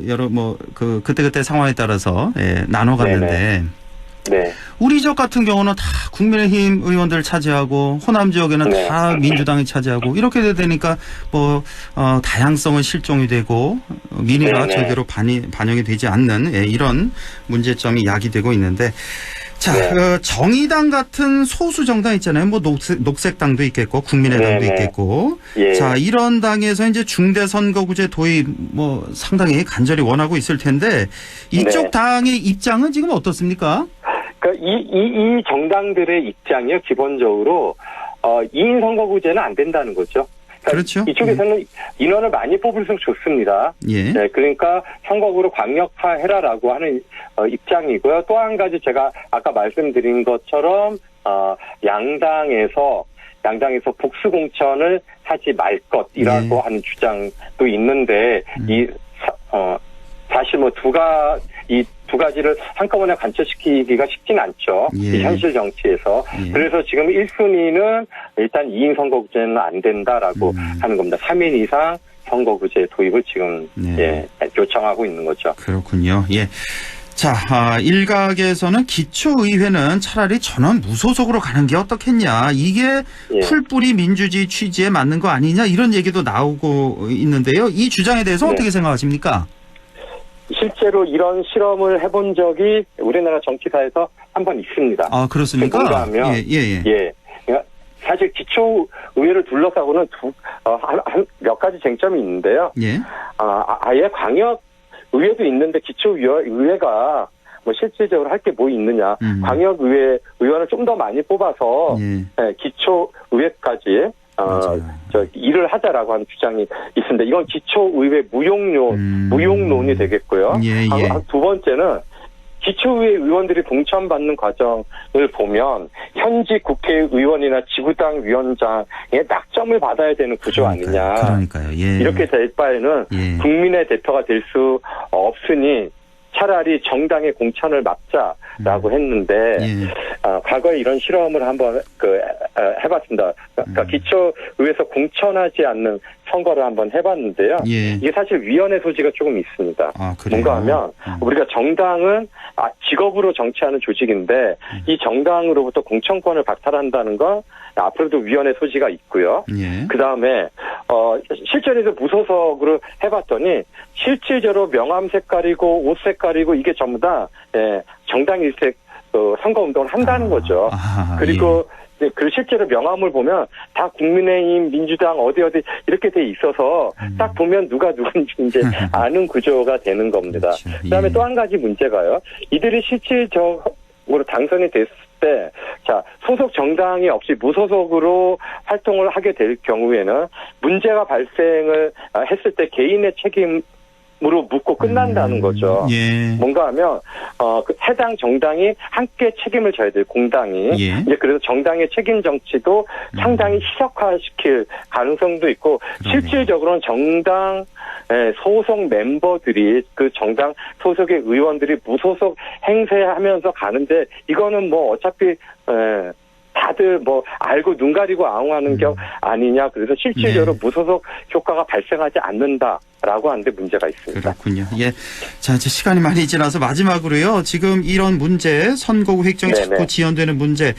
여러 그때 상황에 따라서 나눠 갔는데 네. 우리 지역 같은 경우는 다 국민의힘 의원들 차지하고 호남 지역에는 다 민주당이 차지하고 이렇게 되니까 다양성은 실종이 되고 민의가 제대로 반영이 되지 않는 이런 문제점이 야기되고 있는데 자, 정의당 같은 소수 정당 있잖아요. 녹색당도 있겠고 국민의당도 있겠고 자, 이런 당에서 이제 중대선거구제 도입 상당히 간절히 원하고 있을 텐데 이쪽 당의 입장은 지금 어떻습니까? 그러니까 이 정당들의 입장이요, 기본적으로 2인 선거구제는 안 된다는 거죠. 그러니까 그렇죠. 이쪽에서는 인원을 많이 뽑을수록 좋습니다. 예. 네, 그러니까 선거구로 강력화해라라고 하는 입장이고요. 또 한 가지 제가 아까 말씀드린 것처럼 양당에서 복수 공천을 하지 말 것이라고 하는 주장도 있는데 사실 이 두 가지를 한꺼번에 관철시키기가 쉽진 않죠. 이 현실 정치에서. 그래서 지금 1순위는 일단 2인 선거구제는 안 된다라고 하는 겁니다. 3인 이상 선거구제 도입을 지금 요청하고 있는 거죠. 그렇군요. 예. 자, 일각에서는 기초의회는 차라리 전원 무소속으로 가는 게 어떻겠냐. 이게 풀뿌리 민주주의 취지에 맞는 거 아니냐. 이런 얘기도 나오고 있는데요. 이 주장에 대해서 어떻게 생각하십니까? 실제로 이런 실험을 해본 적이 우리나라 정치사에서 한 번 있습니다. 아, 그렇습니까? 뭔가 하면 그러니까 사실 기초의회를 둘러싸고는 몇 가지 쟁점이 있는데요. 아예 광역 의회도 있는데 기초의회가 뭐 실질적으로 할 게 뭐 있느냐. 광역의회 의원을 좀 더 많이 뽑아서 기초의회까지 일을 하자라고 하는 주장이 있습니다. 이건 기초의회 무용론이 되겠고요. 두 번째는 기초의회 의원들이 공천받는 과정을 보면 현지 국회의원이나 지구당 위원장의 낙점을 받아야 되는 구조 아니냐. 그러니까요. 이렇게 될 바에는 국민의 대표가 될 수 없으니 차라리 정당의 공천을 막자라고 했는데 과거에 이런 실험을 한번 해봤습니다. 그러니까 기초의회에서 공천하지 않는 선거를 한번 해봤는데요. 이게 사실 위헌의 소지가 조금 있습니다. 뭔가 하면 우리가 정당은 직업으로 정치하는 조직인데 이 정당으로부터 공천권을 박탈한다는 건 앞으로도 위헌의 소지가 있고요. 그다음에 실전에서 무소속으로 해봤더니 실질적으로 명함 색깔이고 옷 색깔이고 이게 전부 다 정당 일색 선거운동을 한다는 거죠. 그리고 그 실제로 명함을 보면 다 국민의힘, 민주당 어디 이렇게 돼 있어서 딱 보면 누가 누군지 이제 아는 구조가 되는 겁니다. 그다음에 또 한 가지 문제가요. 이들이 실질적으로 당선이 됐을 때, 자, 소속 정당이 없이 무소속으로 활동을 하게 될 경우에는 문제가 발생을 했을 때 개인의 책임으로 묻고 끝난다는 거죠. 뭔가 하면 그 해당 정당이 함께 책임을 져야 돼요. 공당이. 이제 그래서 정당의 책임 정치도 상당히 희석화시킬 가능성도 있고 실질적으로는 정당 소속 멤버들이 그 정당 소속의 의원들이 무소속 행세하면서 가는데 이거는 뭐 어차피 다들 뭐 알고 눈 가리고 아웅하는 격 아니냐. 그래서 실질적으로 무소속 효과가 발생하지 않는다라고 하는데 문제가 있습니다. 그렇군요. 자, 이제 시간이 많이 지나서 마지막으로요. 지금 이런 문제, 선거구 획정이 자꾸 지연되는 문제,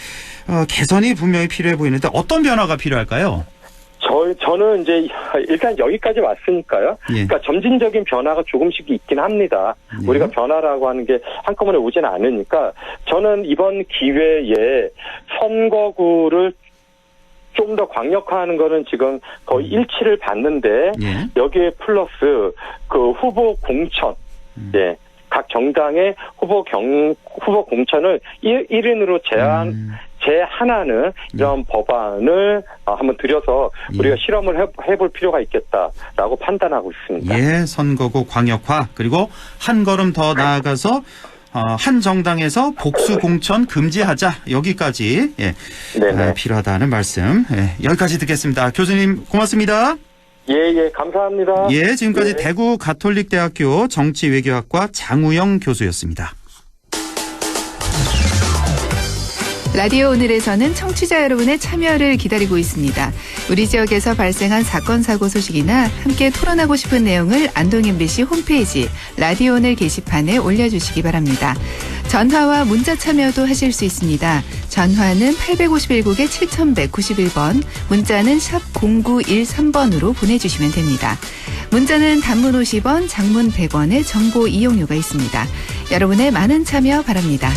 개선이 분명히 필요해 보이는데 어떤 변화가 필요할까요? 저는 이제 일단 여기까지 왔으니까요. 그러니까 점진적인 변화가 조금씩 있긴 합니다. 우리가 변화라고 하는 게 한꺼번에 오지는 않으니까 저는 이번 기회에 선거구를 좀 더 광역화하는 거는 지금 거의 일치를 봤는데 여기에 플러스 그 후보 공천, 각 정당의 후보 공천을 1인으로 제한하는 이런 법안을 한번 들여서 우리가 실험을 해볼 필요가 있겠다라고 판단하고 있습니다. 선거구 광역화 그리고 한 걸음 더 나아가서 한 정당에서 복수 공천 금지하자 여기까지 필요하다는 말씀 여기까지 듣겠습니다. 교수님 고맙습니다. 감사합니다. 지금까지 대구 가톨릭대학교 정치외교학과 장우영 교수였습니다. 라디오 오늘에서는 청취자 여러분의 참여를 기다리고 있습니다. 우리 지역에서 발생한 사건 사고 소식이나 함께 토론하고 싶은 내용을 안동 MBC 홈페이지 라디오 오늘 게시판에 올려주시기 바랍니다. 전화와 문자 참여도 하실 수 있습니다. 전화는 851국에 7191번, 문자는 샵 0913번으로 보내주시면 됩니다. 문자는 단문 50원, 장문 100원의 정보 이용료가 있습니다. 여러분의 많은 참여 바랍니다.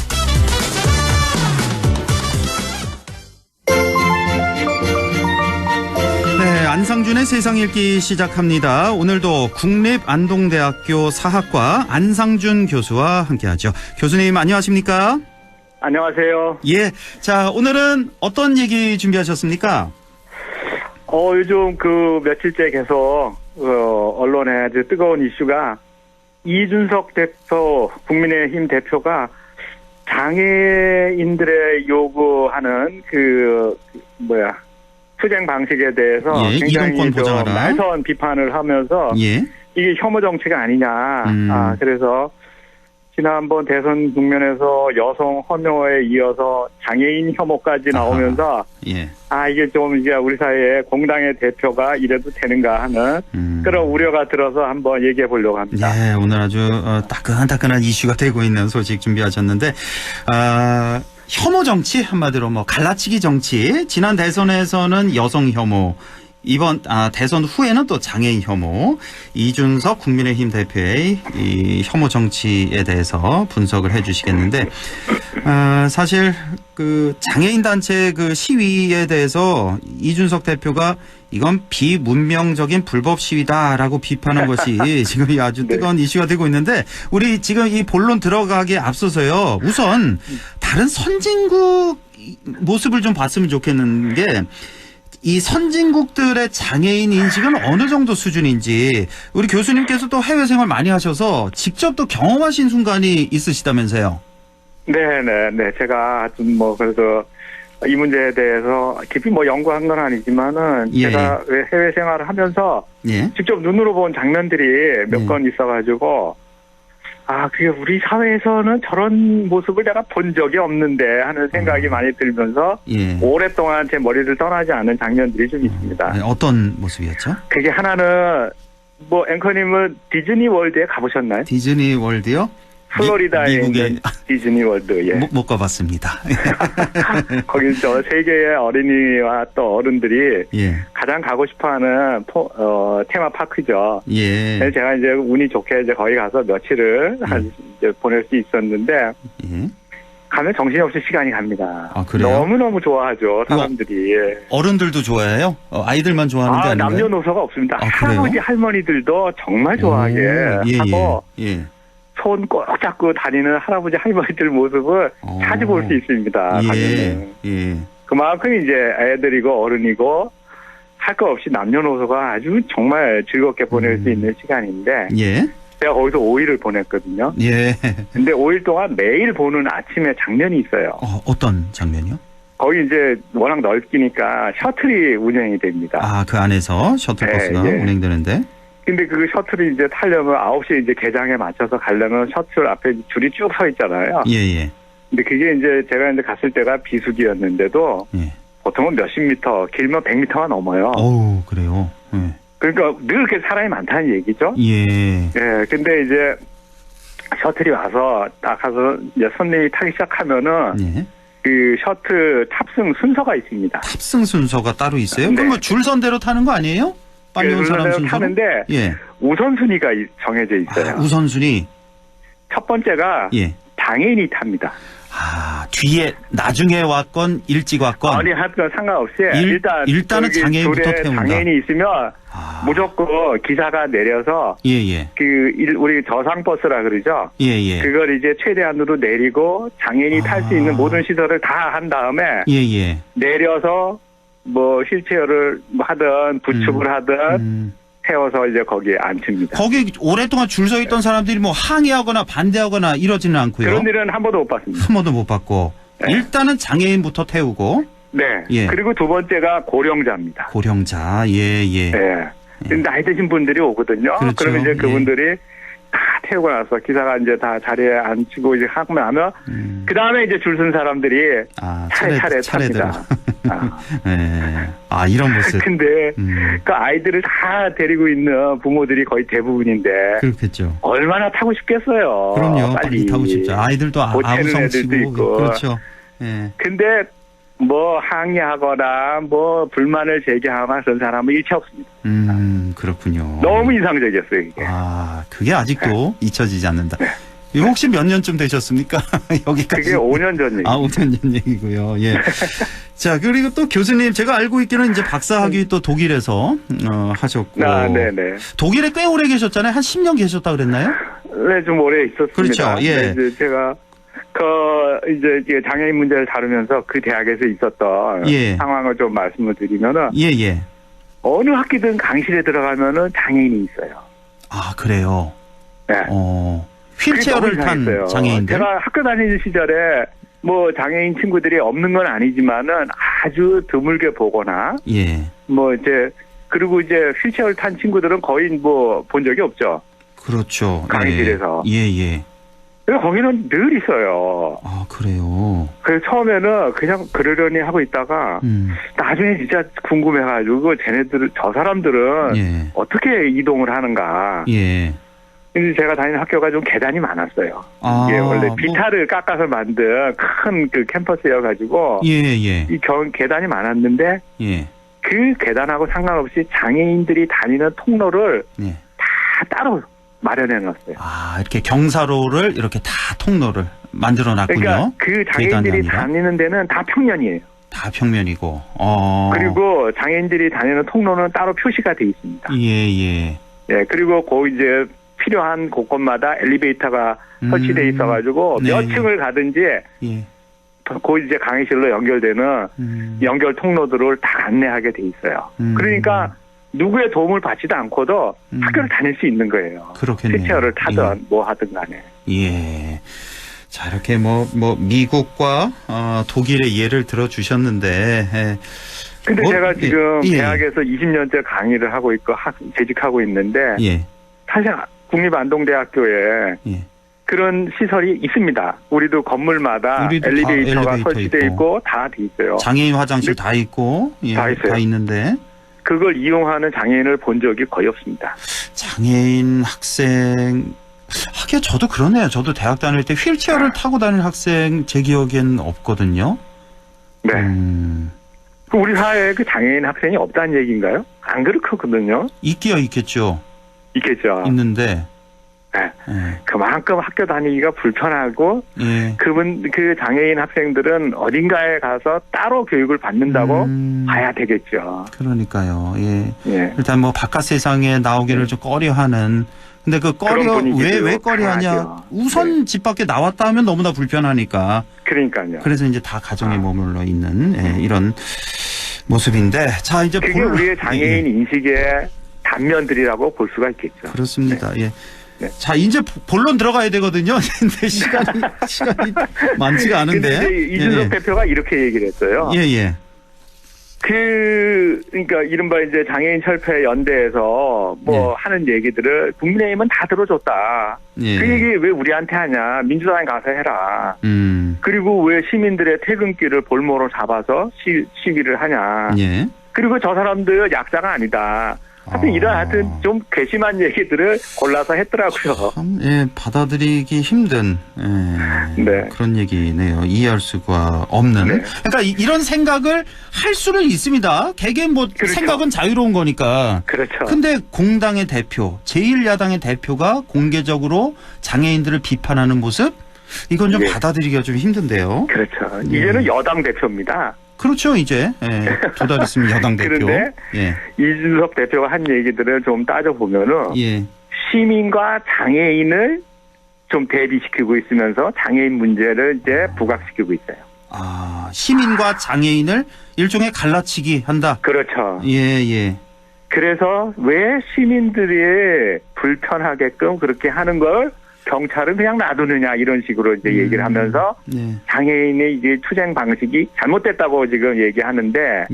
안상준의 세상 읽기 시작합니다. 오늘도 국립안동대학교 사학과 안상준 교수와 함께하죠. 교수님 안녕하십니까? 안녕하세요. 자, 오늘은 어떤 얘기 준비하셨습니까? 요즘 그 며칠째 계속 언론에 아주 뜨거운 이슈가 이준석 대표, 국민의힘 대표가 장애인들의 요구하는 투쟁 방식에 대해서 굉장히 좀 날선 비판을 하면서 이게 혐오 정치가 아니냐. 그래서 지난번 대선 국면에서 여성 혐오에 이어서 장애인 혐오까지 나오면서 예. 이게 좀 이제 우리 사회에 공당의 대표가 이래도 되는가 하는 그런 우려가 들어서 한번 얘기해 보려고 합니다. 네, 오늘 아주 따끈따끈한 이슈가 되고 있는 소식 준비하셨는데 혐오 정치 한마디로 뭐 갈라치기 정치. 지난 대선에서는 여성 혐오. 이번 대선 후에는 또 장애인 혐오. 이준석 국민의힘 대표의 이 혐오 정치에 대해서 분석을 해주시겠는데 사실 그 장애인 단체 그 시위에 대해서 이준석 대표가 이건 비문명적인 불법 시위다라고 비판한 것이 지금 아주 뜨거운 이슈가 되고 있는데 우리 지금 이 본론 들어가기에 앞서서요. 우선 다른 선진국 모습을 좀 봤으면 좋겠는 게 이 선진국들의 장애인 인식은 어느 정도 수준인지 우리 교수님께서 또 해외 생활 많이 하셔서 직접 또 경험하신 순간이 있으시다면서요? 네. 제가 좀 그래서 이 문제에 대해서 깊이 연구한 건 아니지만은 제가 해외 생활을 하면서 직접 눈으로 본 장면들이 몇 건 있어가지고 그게 우리 사회에서는 저런 모습을 내가 본 적이 없는데 하는 생각이 많이 들면서 오랫동안 제 머리를 떠나지 않은 장면들이 좀 있습니다. 어떤 모습이었죠? 그게 하나는 앵커님은 디즈니 월드에 가보셨나요? 디즈니 월드요? 플로리다에 있는 디즈니 월드. 못 가봤습니다. 거기 세계의 어린이와 또 어른들이 가장 가고 싶어하는 테마파크죠. 제가 이제 운이 좋게 이제 거기 가서 며칠을 이제 보낼 수 있었는데 가면 정신없이 시간이 갑니다. 그래요? 너무너무 좋아하죠 사람들이. 어른들도 좋아해요? 아이들만 좋아하는 게 아닌가요? 남녀노소가 없습니다. 할아버지 할머니들도 정말 좋아하게 하고 손 꼭 잡고 다니는 할아버지 할머니들 모습을 자주 볼 수 있습니다. 그만큼 이제 애들이고 어른이고 할 거 없이 남녀노소가 아주 정말 즐겁게 보낼 수 있는 시간인데 제가 거기서 5일을 보냈거든요. 근데 5일 동안 매일 보는 아침에 장면이 있어요. 어떤 장면이요? 거기 이제 워낙 넓기니까 셔틀이 운행이 됩니다. 그 안에서 셔틀버스가 운행되는데? 근데 그 셔틀이 이제 타려면 9시에 이제 개장에 맞춰서 가려면 셔틀 앞에 줄이 쭉 서 있잖아요. 근데 그게 이제 제가 이제 갔을 때가 비수기였는데도 보통은 몇십 미터, 길면 100미터가 넘어요. 그래요? 그러니까 늘 이렇게 사람이 많다는 얘기죠. 근데 이제 셔틀이 와서 딱 가서 이제 손님이 타기 시작하면은 그 셔틀 탑승 순서가 있습니다. 탑승 순서가 따로 있어요? 그럼 줄 선 대로 타는 거 아니에요? 빨리 온 사람 순서로? 타는데 우선순위가 정해져 있어요. 우선순위? 첫 번째가 장애인이 탑니다. 뒤에 나중에 왔건 일찍 왔건 아니 하여튼 상관없이 일단은 장애인부터 태운다. 장애인이 있으면 무조건 기사가 내려서 우리 저상버스라 그러죠. 그걸 이제 최대한으로 내리고 장애인이 탈 수 있는 모든 시설을 다 한 다음에 내려서 휠체어를 하든 부축을 하든 태워서 이제 거기에 앉힙니다. 거기 오랫동안 줄 서 있던 사람들이 항의하거나 반대하거나 이러지는 않고요. 그런 일은 한 번도 못 봤습니다. 한 번도 못 봤고 일단은 장애인부터 태우고. 그리고 두 번째가 고령자입니다. 고령자. 나이 드신 분들이 오거든요. 그러면 이제 그분들이 다 태우고 나서 기사가 이제 다 자리에 앉히고 이제 하고 나면 그 다음에 이제 줄 쓴 사람들이 차례 탑니다. 이런 모습. 근데 그 아이들을 다 데리고 있는 부모들이 거의 대부분인데. 그렇겠죠. 얼마나 타고 싶겠어요. 그럼요. 빨리 타고 싶죠. 아이들도 아우성치고. 그렇죠. 근데 항의하거나 불만을 제기하거나 그런 사람은 일체 없습니다. 그렇군요. 너무 이상적이었어요, 이게. 그게 아직도 잊혀지지 않는다. 혹시 몇 년쯤 되셨습니까? 여기까지. 그게 5년 전 얘기. 5년 전 얘기고요. 자, 그리고 또 교수님, 제가 알고 있기는 이제 박사학위 또 독일에서 하셨고. 독일에 꽤 오래 계셨잖아요. 한 10년 계셨다 그랬나요? 네, 좀 오래 있었습니다. 그렇죠. 이제 제가 이제 장애인 문제를 다루면서 그 대학에서 있었던 상황을 좀 말씀을 드리면은. 어느 학기든 강실에 들어가면은 장애인이 있어요. 그래요? 휠체어를 탄 장애인들? 제가 학교 다니는 시절에 장애인 친구들이 없는 건 아니지만은 아주 드물게 보거나 그리고 이제 휠체어를 탄 친구들은 거의 본 적이 없죠. 그렇죠. 강의실에서. 거기는 늘 있어요. 아, 그래요? 그래서 처음에는 그냥 그러려니 하고 있다가, 나중에 진짜 궁금해가지고, 저 사람들은 예. 어떻게 이동을 하는가. 예. 근데 제가 다니는 학교가 좀 계단이 많았어요. 이게 원래 비타를 깎아서 만든 큰 그 캠퍼스여가지고, 예, 예. 이 계단이 많았는데, 예. 그 계단하고 상관없이 장애인들이 다니는 통로를 예. 다 따로 마련해 놨어요. 아, 이렇게 경사로를 이렇게 다 통로를 만들어 놨군요. 그러니까 그 장애인들이 다니는 데는 다 평면이에요. 다 평면이고. 그리고 장애인들이 다니는 통로는 따로 표시가 돼 있습니다. 예, 예. 예, 그리고 이제 필요한 곳곳마다 엘리베이터가 설치돼 있어가지고 네. 몇 층을 가든지 예. 이제 강의실로 연결되는 연결 통로들을 다 안내하게 돼 있어요. 그러니까 누구의 도움을 받지도 않고도 학교를 다닐 수 있는 거예요. 그렇겠네요. 휠체어를 타든 뭐 하든 간에. 예. 자, 이렇게 미국과 독일의 예를 들어주셨는데. 근데 제가 지금 예. 대학에서 20년째 강의를 하고 있고 재직하고 있는데. 예. 사실 국립안동대학교에 예. 그런 시설이 있습니다. 우리도 건물마다 엘리베이터가 설치돼 있고 다 돼 있어요. 장애인 화장실 다 있고. 예, 다 있어요. 다 있는데. 그걸 이용하는 장애인을 본 적이 거의 없습니다. 장애인 학생, 하긴 저도 그러네요. 저도 대학 다닐 때 휠체어를 타고 다니는 학생 제 기억엔 없거든요. 네. 우리 사회에 그 장애인 학생이 없다는 얘기인가요? 안 그렇거든요. 있겠죠. 있겠죠. 있는데. 네. 그만큼 학교 다니기가 불편하고 예. 그 장애인 학생들은 어딘가에 가서 따로 교육을 받는다고 봐야 되겠죠. 그러니까요. 예. 예. 일단 바깥 세상에 나오기를 좀 꺼려하는. 근데 그 왜 꺼려하냐? 강하죠. 우선 집 밖에 나왔다 하면 너무나 불편하니까. 그러니까요. 그래서 이제 다 가정에 머물러 있는 이런 모습인데. 자, 이제 그게 우리의 장애인 인식의 단면들이라고 볼 수가 있겠죠. 그렇습니다. 네. 예. 네. 자, 이제 본론 들어가야 되거든요. 근데 시간이 많지가 않은데. 근데 이준석 대표가 이렇게 얘기를 했어요. 예, 예. 그러니까 이른바 이제 장애인 협회 연대에서 하는 얘기들을 국민의힘은 다 들어줬다. 예. 그 얘기 왜 우리한테 하냐. 민주당에 가서 해라. 그리고 왜 시민들의 퇴근길을 볼모로 잡아서 시위를 하냐. 예. 그리고 저 사람들 약자가 아니다. 하여튼 좀 괘씸한 얘기들을 골라서 했더라고요. 예, 받아들이기 힘든 네. 그런 얘기네요. 이해할 수가 없는. 네. 그러니까 이런 생각을 할 수는 있습니다. 개개인 그렇죠. 생각은 자유로운 거니까. 그렇죠. 근데 공당의 대표, 제1야당의 대표가 공개적으로 장애인들을 비판하는 모습? 이건 좀 받아들이기가 좀 힘든데요. 그렇죠. 이제는 여당 대표입니다. 그렇죠, 이제. 두 달 있으면 여당 대표. 그런데 이준석 대표가 한 얘기들을 좀 따져보면은 시민과 장애인을 좀 대비시키고 있으면서 장애인 문제를 이제 부각시키고 있어요. 아, 시민과 장애인을 일종의 갈라치기 한다. 그렇죠. 예. 그래서 왜 시민들이 불편하게끔 그렇게 하는 걸 경찰은 그냥 놔두느냐 이런 식으로 이제 얘기를 하면서 장애인의 이제 투쟁 방식이 잘못됐다고 지금 얘기하는데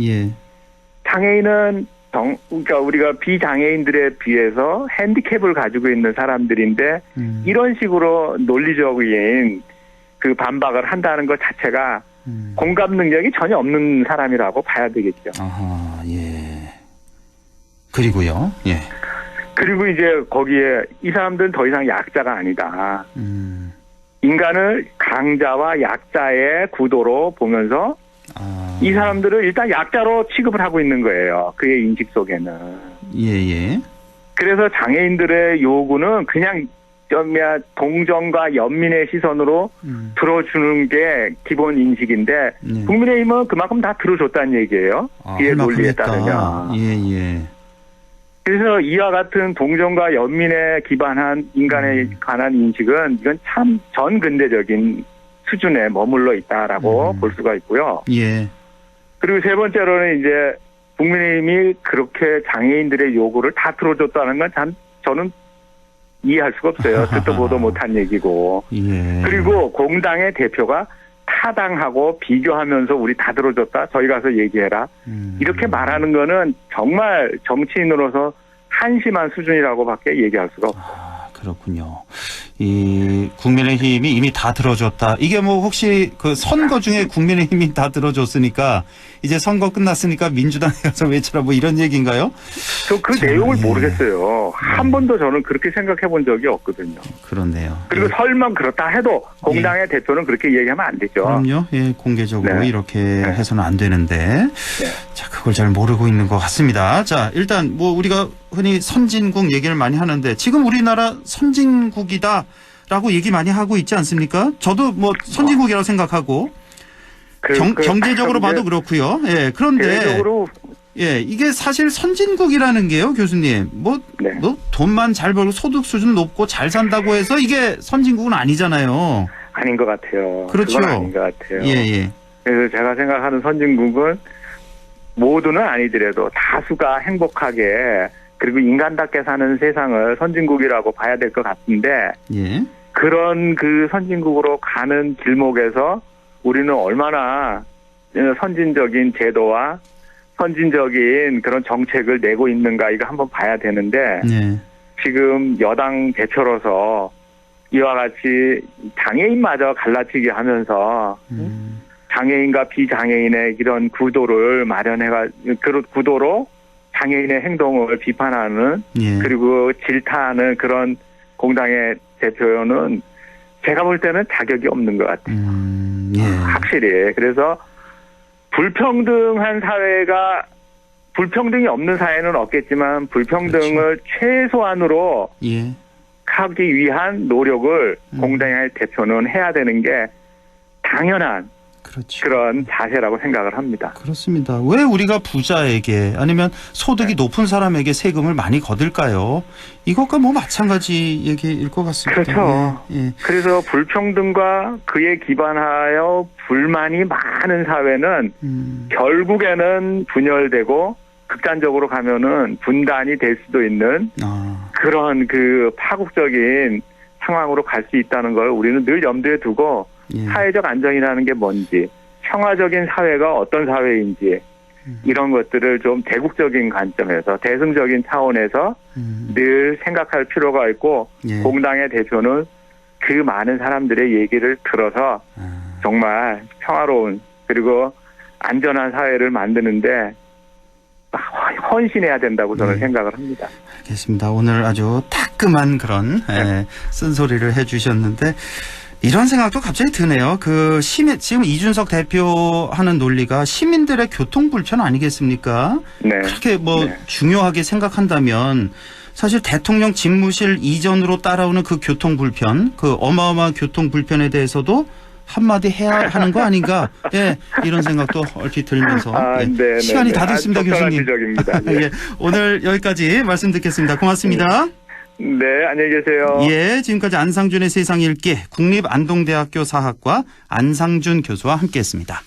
장애인은 그러니까 우리가 비장애인들에 비해서 핸디캡을 가지고 있는 사람들인데 이런 식으로 논리적인 그 반박을 한다는 것 자체가 공감 능력이 전혀 없는 사람이라고 봐야 되겠죠. 아하, 예. 그리고요, 예. 그리고 이제 거기에 이 사람들은 더 이상 약자가 아니다. 인간을 강자와 약자의 구도로 보면서 이 사람들을 일단 약자로 취급을 하고 있는 거예요. 그의 인식 속에는. 예. 그래서 장애인들의 요구는 그냥 동정과 연민의 시선으로 들어주는 게 기본 인식인데 국민의힘은 그만큼 다 들어줬다는 얘기예요. 그의 논리에 따르면. 예. 그래서 이와 같은 동정과 연민에 기반한 인간에 관한 인식은 이건 참 전근대적인 수준에 머물러 있다라고 볼 수가 있고요. 예. 그리고 세 번째로는 이제 국민의힘이 그렇게 장애인들의 요구를 다 들어줬다는 건 참 저는 이해할 수가 없어요. 듣도 보도 못한 얘기고. 예. 그리고 공당의 대표가 타당하고 비교하면서 우리 다 들어줬다. 저희 가서 얘기해라. 이렇게 말하는 거는 정말 정치인으로서 한심한 수준이라고밖에 얘기할 수가 없어요. 그렇군요. 이 국민의힘이 이미 다 들어줬다. 이게 뭐 혹시 그 선거 중에 국민의힘이 다 들어줬으니까 이제 선거 끝났으니까 민주당에 가서 외쳐라 뭐 이런 얘기인가요? 저 그 내용을 모르겠어요. 한 번도 저는 그렇게 생각해 본 적이 없거든요. 그렇네요. 그리고 설마 그렇다 해도 공당의 대표는 그렇게 얘기하면 안 되죠. 그럼요. 예, 공개적으로 이렇게 해서는 안 되는데. 자, 그걸 잘 모르고 있는 것 같습니다. 자, 일단 뭐 우리가 흔히 선진국 얘기를 많이 하는데 지금 우리나라 선진국이다라고 얘기 많이 하고 있지 않습니까? 저도 뭐 선진국이라고 생각하고 경제적으로 봐도 그렇고요. 예, 그런데 예, 이게 사실 선진국이라는 게요, 교수님. 뭐 돈만 잘 벌고 소득 수준 높고 잘 산다고 해서 이게 선진국은 아니잖아요. 아닌 것 같아요. 그렇죠. 그건 아닌 것 같아요. 예. 그래서 제가 생각하는 선진국은 모두는 아니더라도 다수가 행복하게 그리고 인간답게 사는 세상을 선진국이라고 봐야 될 것 같은데 그런 그 선진국으로 가는 길목에서 우리는 얼마나 선진적인 제도와 선진적인 그런 정책을 내고 있는가 이거 한번 봐야 되는데 지금 여당 대표로서 이와 같이 장애인마저 갈라치기 하면서 장애인과 비장애인의 이런 구도를 마련해가 그런 구도로 장애인의 행동을 비판하는 그리고 질타하는 그런 공당의 대표는 제가 볼 때는 자격이 없는 것 같아요. 확실히. 그래서 불평등한 사회가 불평등이 없는 사회는 없겠지만 불평등을 최소한으로 하기 위한 노력을 공당의 대표는 해야 되는 게 당연한 그런 자세라고 생각을 합니다. 그렇습니다. 왜 우리가 부자에게 아니면 소득이 높은 사람에게 세금을 많이 거둘까요? 이것과 뭐 마찬가지 얘기일 것 같습니다. 그렇죠. 그래서 불평등과 그에 기반하여 불만이 많은 사회는 결국에는 분열되고 극단적으로 가면은 분단이 될 수도 있는 그런 그 파국적인 상황으로 갈 수 있다는 걸 우리는 늘 염두에 두고 사회적 안정이라는 게 뭔지, 평화적인 사회가 어떤 사회인지 이런 것들을 좀 대국적인 관점에서 대승적인 차원에서 늘 생각할 필요가 있고 공당의 대표는 그 많은 사람들의 얘기를 들어서 정말 평화로운 그리고 안전한 사회를 만드는데 헌신해야 된다고 저는 생각을 합니다. 알겠습니다. 오늘 아주 따끔한 그런 쓴소리를 해주셨는데 이런 생각도 갑자기 드네요. 그 시민 지금 이준석 대표 하는 논리가 시민들의 교통 불편 아니겠습니까? 그렇게 뭐 중요하게 생각한다면 사실 대통령 집무실 이전으로 따라오는 그 교통 불편, 그 어마어마한 교통 불편에 대해서도 한마디 해야 하는 거 아닌가? 이런 생각도 얼핏 들면서 시간이 다 됐습니다, 교수님. 오늘 여기까지 말씀 듣겠습니다. 고맙습니다. 네, 안녕히 계세요. 지금까지 안상준의 세상 읽기 국립안동대학교 사학과 안상준 교수와 함께했습니다.